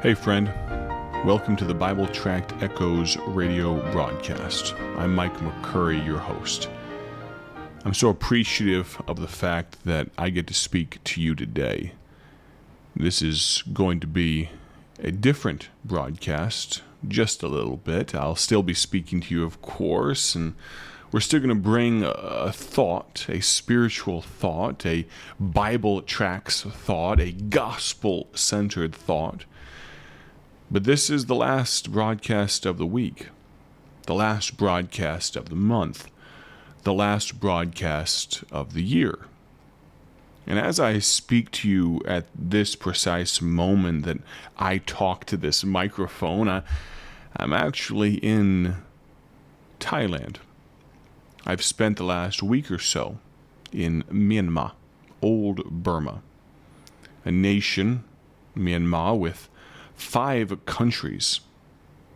Hey friend, welcome to the Bible Tract Echoes radio broadcast. I'm Mike McCurry, your host. I'm so appreciative of the fact that I get to speak to you today. This is going to be a different broadcast, just a little bit. I'll still be speaking to you, of course, and we're still going to bring a thought, a spiritual thought, a Bible tracts thought, a gospel-centered thought. But this is the last broadcast of the week, the last broadcast of the month, the last broadcast of the year. And as I speak to you at this precise moment that I talk to this microphone, I'm actually in Thailand. I've spent the last week or so in Myanmar, old Burma, a nation, Myanmar, with 5 countries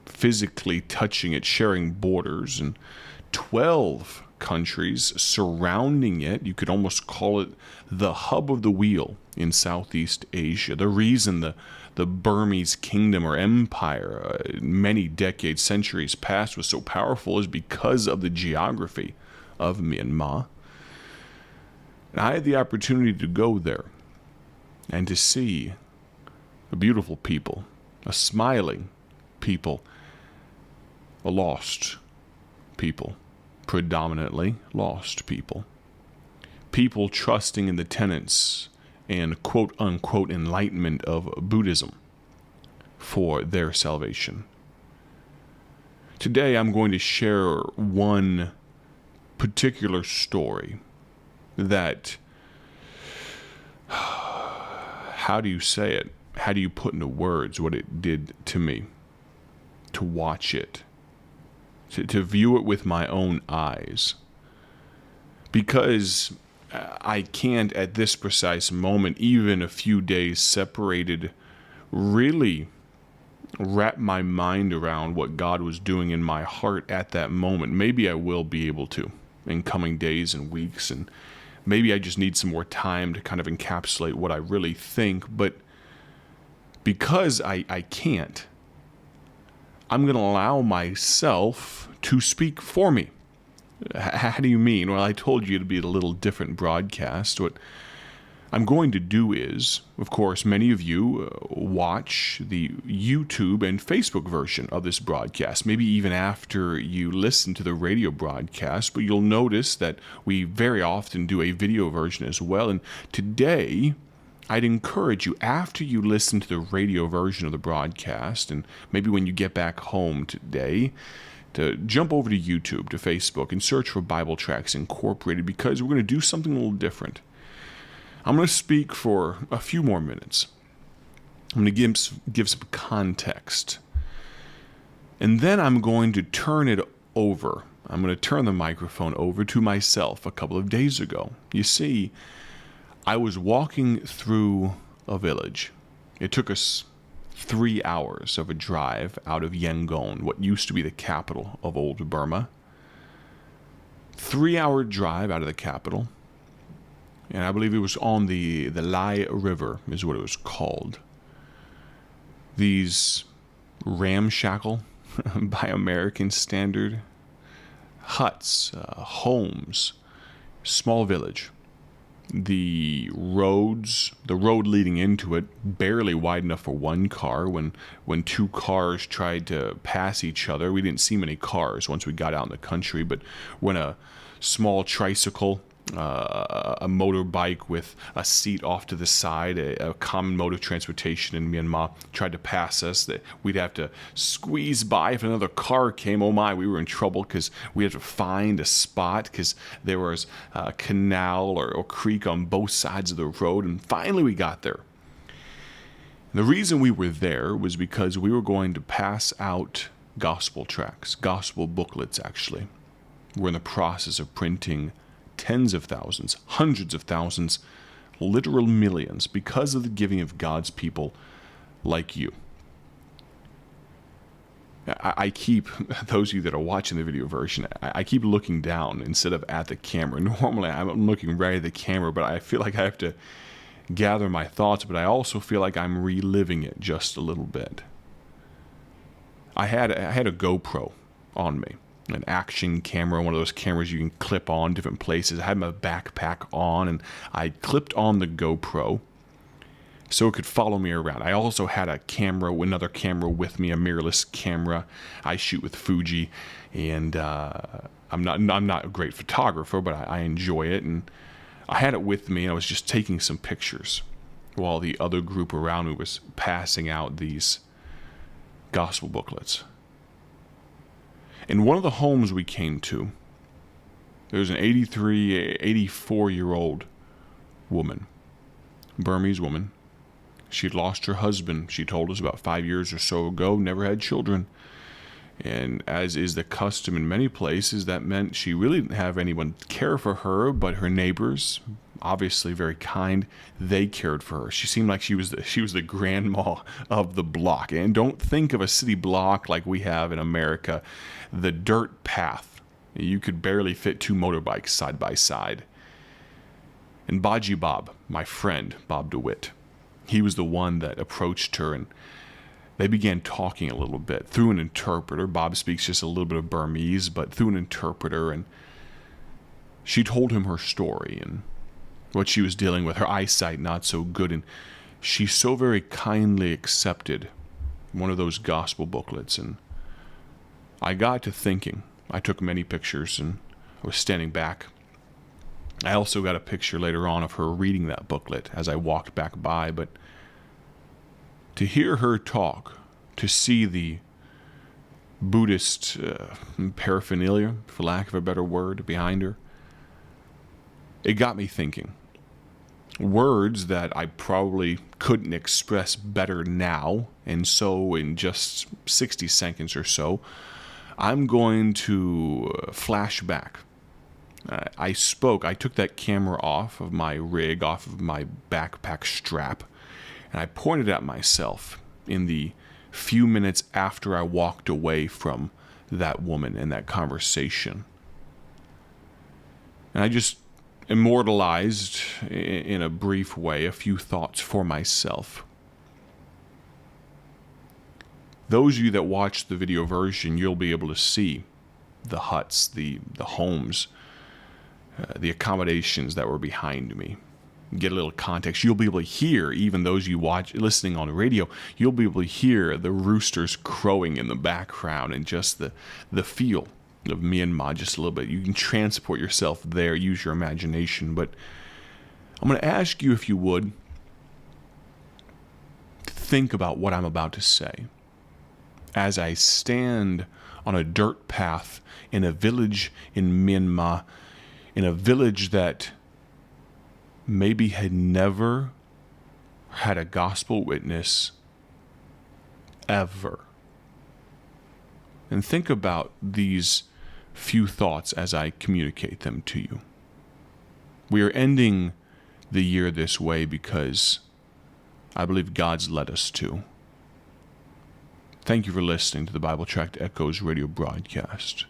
physically touching it, sharing borders, and 12 countries surrounding it. You could almost call it the hub of the wheel in Southeast Asia. The reason the Burmese kingdom or empire, many decades, centuries past, was so powerful is because of the geography of Myanmar. And I had the opportunity to go there and to see a beautiful people, a smiling people, a lost people, predominantly lost people. People trusting in the tenets and quote-unquote enlightenment of Buddhism for their salvation. Today I'm going to share one particular story that, how do you say it? How do you put into words what it did to me? To watch it, to view it with my own eyes. Because I can't at this precise moment, even a few days separated, really wrap my mind around what God was doing in my heart at that moment. Maybe I will be able to in coming days and weeks, and maybe I just need some more time to kind of encapsulate what I really think. But because I can't, I'm going to allow myself to speak for me. How do you mean? Well, I told you it'd be a little different broadcast. What I'm going to do is, of course, many of you watch the YouTube and Facebook version of this broadcast, maybe even after you listen to the radio broadcast, but you'll notice that we very often do a video version as well. And today, I'd encourage you, after you listen to the radio version of the broadcast, and maybe when you get back home today, to jump over to YouTube, to Facebook, and search for Bible Tracts Incorporated, because we're going to do something a little different. I'm going to speak for a few more minutes. I'm going to give some context. And then I'm going to turn it over. I'm going to turn the microphone over to myself a couple of days ago. You see, I was walking through a village. It took us 3 hours of a drive out of Yangon, what used to be the capital of old Burma. 3-hour drive out of the capital. And I believe it was on the Lai River is what it was called. These ramshackle, by American standard, huts, homes, small village. The road leading into it, barely wide enough for one car. When 2 cars tried to pass each other, we didn't see many cars once we got out in the country, but when a small tricycle, a motorbike with a seat off to the side, a common mode of transportation in Myanmar, tried to pass us, that we'd have to squeeze by. If another car came, oh my, we were in trouble because we had to find a spot because there was a canal or creek on both sides of the road. And finally we got there. And the reason we were there was because we were going to pass out gospel tracts, gospel booklets actually. We're in the process of printing tens of thousands, hundreds of thousands, literal millions, because of the giving of God's people like you. I keep, those of you that are watching the video version, I keep looking down instead of at the camera. Normally I'm looking right at the camera, but I feel like I have to gather my thoughts, but I also feel like I'm reliving it just a little bit. I had a GoPro on me, an action camera, one of those cameras you can clip on different places. I had my backpack on, and I clipped on the GoPro so it could follow me around. I also had another camera with me, a mirrorless camera. I shoot with Fuji, and I'm not a great photographer, but I enjoy it, and I had it with me, and I was just taking some pictures while the other group around me was passing out these gospel booklets. In one of the homes we came to, there was an 84-year-old woman, Burmese woman. She'd lost her husband, she told us, about 5 years or so ago, never had children. And as is the custom in many places, that meant she really didn't have anyone care for her, but her neighbors, obviously very kind, they cared for her. She seemed like she was the grandma of the block. And don't think of a city block like we have in America, the dirt path. You could barely fit 2 motorbikes side by side. And Baji Bob, my friend, Bob DeWitt, he was the one that approached her, and they began talking a little bit through an interpreter. Bob speaks just a little bit of Burmese, but through an interpreter, and she told him her story and what she was dealing with, her eyesight not so good, and she so very kindly accepted one of those gospel booklets. And I got to thinking. I took many pictures, and I was standing back. I also got a picture later on of her reading that booklet as I walked back by, but to hear her talk, to see the Buddhist paraphernalia, for lack of a better word, behind her, it got me thinking. Words that I probably couldn't express better now, and so in just 60 seconds or so, I'm going to flash back. I took that camera off of my rig, off of my backpack strap, and I pointed at myself in the few minutes after I walked away from that woman and that conversation. And I just immortalized, in a brief way, a few thoughts for myself. Those of you that watch the video version, you'll be able to see the huts, the homes, the accommodations that were behind me. Get a little context. You'll be able to hear, even those you listening on the radio, you'll be able to hear the roosters crowing in the background, and just the feel of Myanmar just a little bit. You can transport yourself there, use your imagination. But I'm going to ask you, if you would, think about what I'm about to say. As I stand on a dirt path in a village in Myanmar, in a village that maybe had never had a gospel witness ever. And think about these few thoughts as I communicate them to you. We are ending the year this way because I believe God's led us to. Thank you for listening to the Bible Tract Echoes radio broadcast.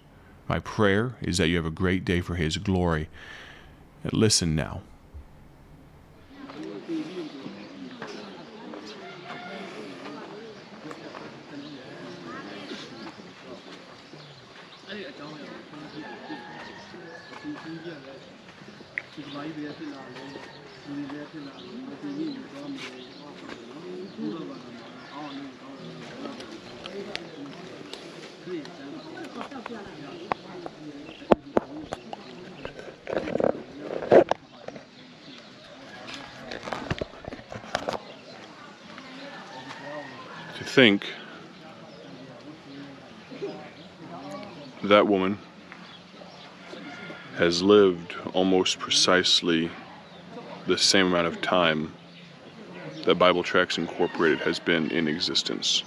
My prayer is that you have a great day for His glory. And listen now. To think that woman has lived almost precisely the same amount of time that Bible Tracts Incorporated has been in existence.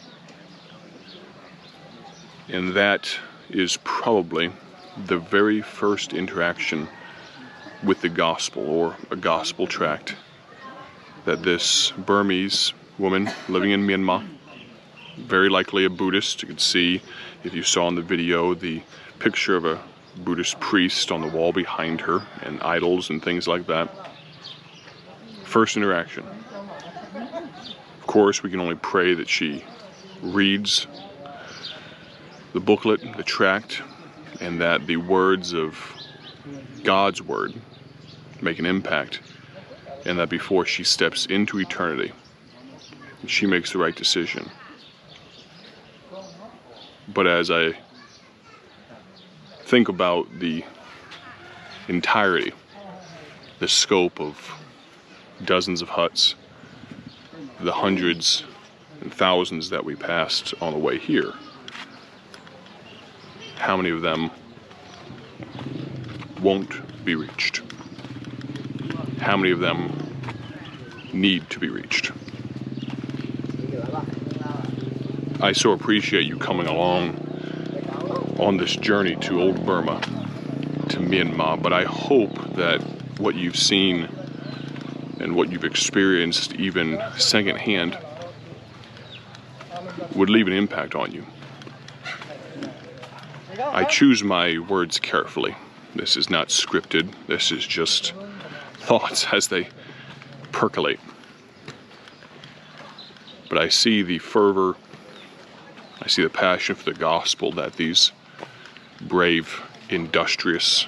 And that is probably the very first interaction with the gospel, or a gospel tract, that this Burmese woman living in Myanmar, very likely a Buddhist. You could see, if you saw in the video, the picture of a Buddhist priest on the wall behind her, and idols and things like that. first interaction. Of course, we can only pray that she reads the booklet, the tract, and that the words of God's word make an impact, and that before she steps into eternity, she makes the right decision. But as I think about the entirety, the scope of dozens of huts, the hundreds and thousands that we passed on the way here, how many of them won't be reached? How many of them need to be reached? I so appreciate you coming along on this journey to old Burma, to Myanmar, but I hope that what you've seen and what you've experienced, even secondhand, would leave an impact on you. I choose my words carefully. This is not scripted. This is just thoughts as they percolate. But I see the fervor, I see the passion for the gospel that these brave, industrious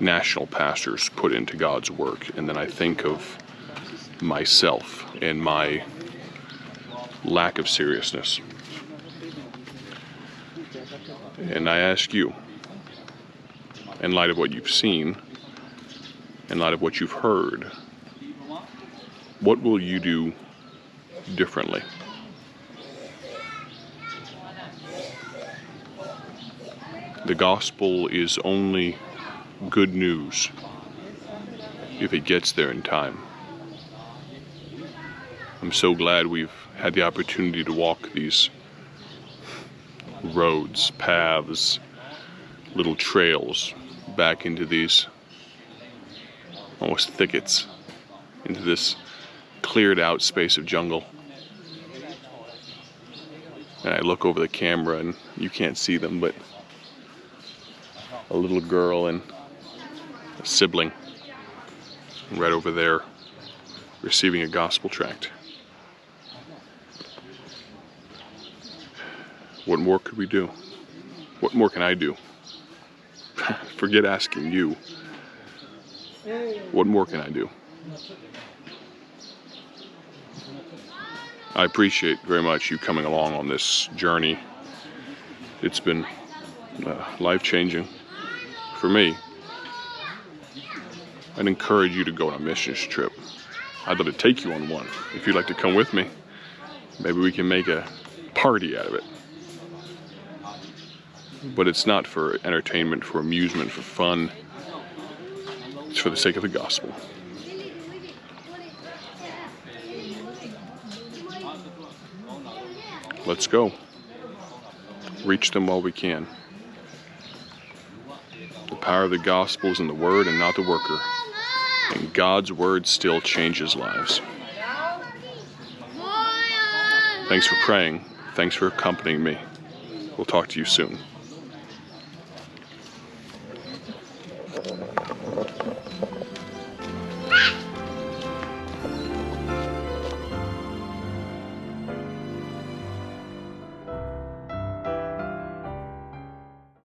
national pastors put into God's work. And then I think of myself and my lack of seriousness. And I ask you, in light of what you've seen, in light of what you've heard, what will you do differently? The gospel is only good news if it gets there in time. I'm so glad we've had the opportunity to walk these roads, paths, little trails back into these almost thickets, into this cleared out space of jungle. And I look over the camera and you can't see them, but a little girl and a sibling right over there receiving a gospel tract. What more could we do? What more can I do? Forget asking you. What more can I do? I appreciate very much you coming along on this journey. It's been life-changing for me. I'd encourage you to go on a missions trip. I'd love to take you on one. If you'd like to come with me, maybe we can make a party out of it. But it's not for entertainment, for amusement, for fun. It's for the sake of the gospel. Let's go. Reach them while we can. The power of the gospel is in the word and not the worker. And God's word still changes lives. Thanks for praying. Thanks for accompanying me. We'll talk to you soon.